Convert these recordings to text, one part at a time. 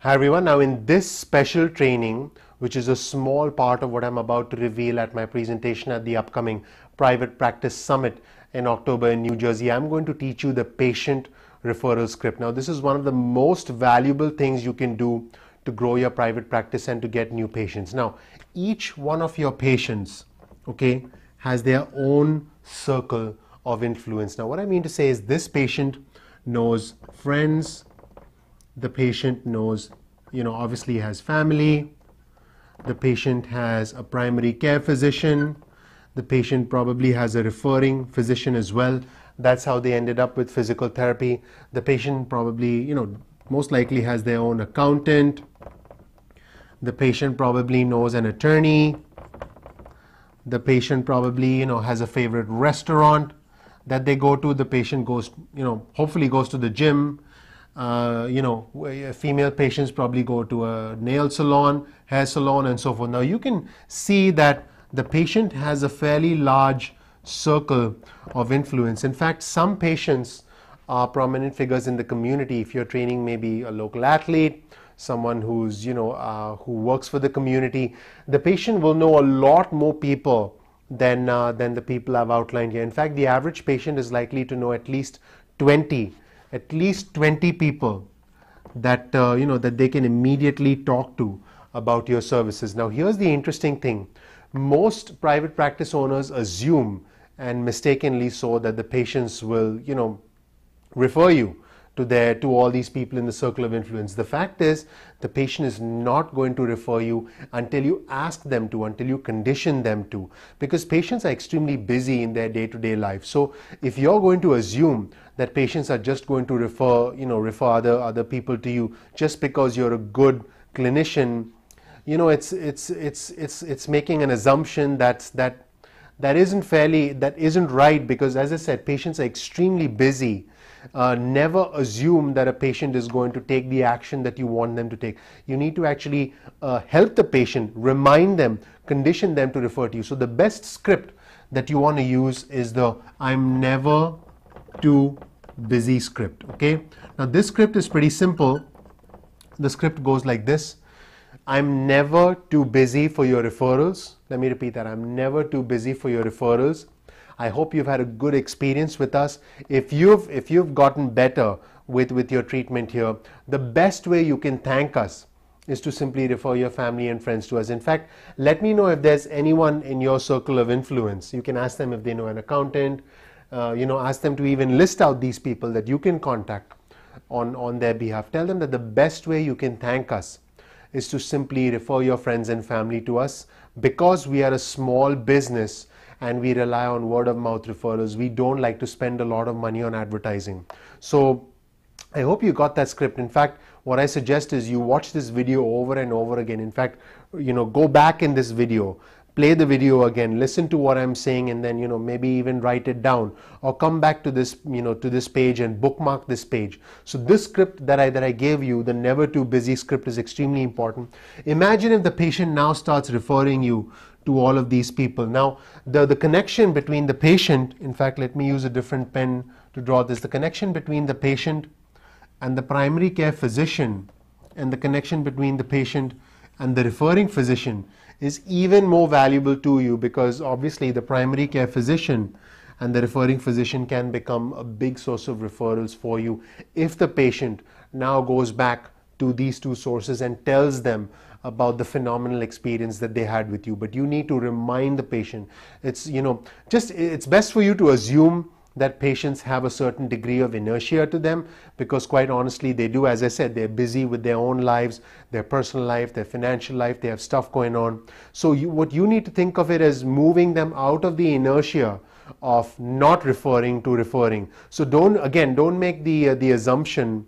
Hi everyone, now in this special training, which is a small part of what I'm about to reveal at my presentation at the upcoming Private Practice Summit in October in New Jersey, I'm going to teach you the patient referral script. Now this is one of the most valuable things you can do to grow your private practice and to get new patients. Now each one of your patients, okay, has their own circle of influence. Now what I mean to say is this patient knows friends, the patient knows, obviously has family, the patient has a primary care physician, the patient probably has a referring physician as well. That's how they ended up with physical therapy. The patient probably, most likely has their own accountant. The patient probably knows an attorney. The patient probably, has a favorite restaurant that they go to. The patient goes, hopefully goes to the gym. Female patients probably go to a nail salon, hair salon, and so forth. Now you can see that the patient has a fairly large circle of influence. In fact, some patients are prominent figures in the community. If you're training maybe a local athlete, someone who's, who works for the community, the patient will know a lot more people than the people I've outlined here. In fact, the average patient is likely to know at least 20 people that that they can immediately talk to about your services. Now here's the interesting thing. Most private practice owners assume, and mistakenly so, that the patients will refer you to all these people in the circle of influence. The fact is, the patient is not going to refer you until you ask them to, until you condition them to, because patients are extremely busy in their day-to-day life. So if you're going to assume that patients are just going to refer other people to you just because you're a good clinician, it's making an assumption that isn't right, because as I said, patients are extremely busy. Never assume that a patient is going to take the action that you want them to take. You need to actually help the patient, remind them, condition them to refer to you. So the best script that you want to use is the "I'm never too busy" script. Okay. Now this script is pretty simple. The script goes like this: I'm never too busy for your referrals. Let me repeat that. I'm never too busy for your referrals. I hope you've had a good experience with us. If you've gotten better with your treatment here, the best way you can thank us is to simply refer your family and friends to us. In fact, let me know if there's anyone in your circle of influence. You can ask them if they know an accountant. Ask them to even list out these people that you can contact on their behalf. Tell them that the best way you can thank us is to simply refer your friends and family to us. Because we are a small business and we rely on word of mouth referrals, we don't like to spend a lot of money on advertising. So I hope you got that script. In fact, what I suggest is you watch this video over and over again. In fact, go back in this video, play the video again, listen to what I'm saying, and then maybe even write it down, or come back to this to this page and bookmark this page. So this script that I gave you, the never too busy script, is extremely important. Imagine if the patient now starts referring you to all of these people. Now the connection between the patient, in fact, let me use a different pen to draw this. The connection between the patient and the primary care physician, and the connection between the patient and the referring physician, is even more valuable to you, because obviously the primary care physician and the referring physician can become a big source of referrals for you if the patient now goes back to these two sources and tells them about the phenomenal experience that they had with you. But you need to remind the patient. It's it's best for you to assume that patients have a certain degree of inertia to them, because quite honestly they do. As I said, they're busy with their own lives, their personal life, their financial life, they have stuff going on. So what you need to think of it as moving them out of the inertia of not referring to referring. So don't make the assumption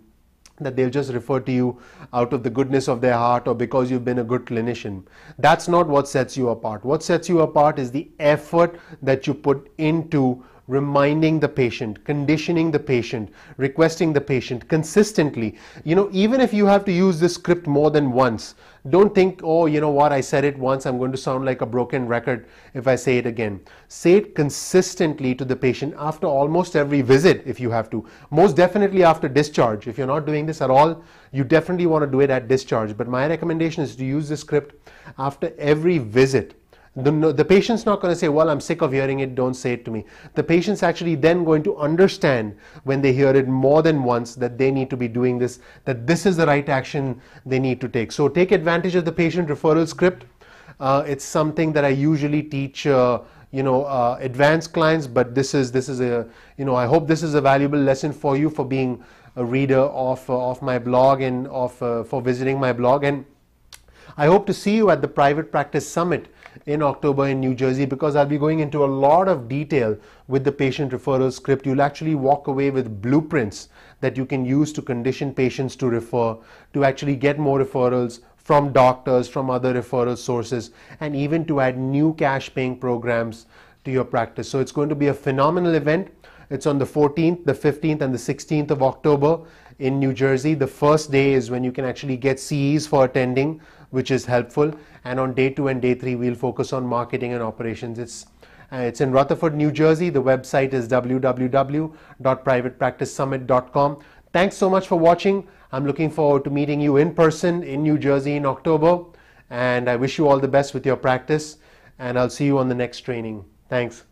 that they'll just refer to you out of the goodness of their heart or because you've been a good clinician. That's not what sets you apart. What sets you apart is the effort that you put into reminding the patient, conditioning the patient, requesting the patient consistently. You know, even if you have to use this script more than once, don't think, oh, you know what, I said it once, I'm going to sound like a broken record if I say it again. Say it consistently to the patient after almost every visit if you have to. Most definitely after discharge. If you're not doing this at all, you definitely want to do it at discharge. But my recommendation is to use this script after every visit. The patient's not going to say, well, I'm sick of hearing it, don't say it to me. The patient's actually then going to understand when they hear it more than once that they need to be doing this, that this is the right action they need to take. So take advantage of the patient referral script. It's something that I usually teach advanced clients, but this is a, I hope this is a valuable lesson for you for being a reader of my blog and for visiting my blog. And I hope to see you at the Private Practice Summit in October in New Jersey, because I'll be going into a lot of detail with the patient referral script. You'll actually walk away with blueprints that you can use to condition patients to refer, to actually get more referrals from doctors, from other referral sources, and even to add new cash paying programs to your practice. So it's going to be a phenomenal event. It's on the 14th, the 15th, and the 16th of October in New Jersey. The first day is when you can actually get CEs for attending, which is helpful. And on day 2 and day 3, we'll focus on marketing and operations. It's in Rutherford, New Jersey. The website is www.privatepracticesummit.com. Thanks so much for watching. I'm looking forward to meeting you in person in New Jersey in October. And I wish you all the best with your practice. And I'll see you on the next training. Thanks.